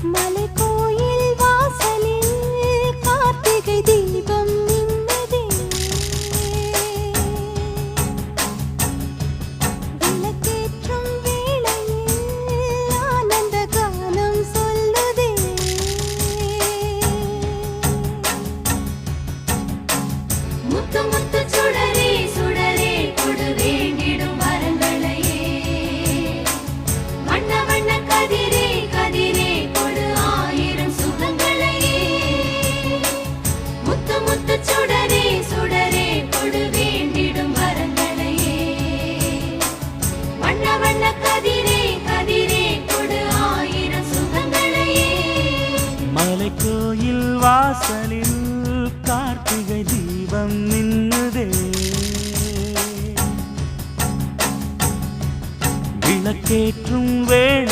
மலைக்கோயில் வாசலில் கார்த்திகை தீபம் மின்னுதே. விளக்கேற்றும் வேளையில் ஆனந்த கானம் சொல்லுதே. முத்து முத்து சுடரே சுடரே கொடு வேண்டிடும் வரங்களையே. வண்ண வண்ண கதிரே கதிரே கொடு ஆயிரம் சுகங்களையே. முத்து முத்து சுடரே சுடரே கொடு வேண்டிடும் வரங்களையே. வண்ண வண்ண கதிரே கதிரே கொடு ஆயிரம் சுகங்களையே. மலைக்கோயில் வாசலில் கார்த்திகை தீபம் மின்னுதே. விளக்கேற்றும் வேளை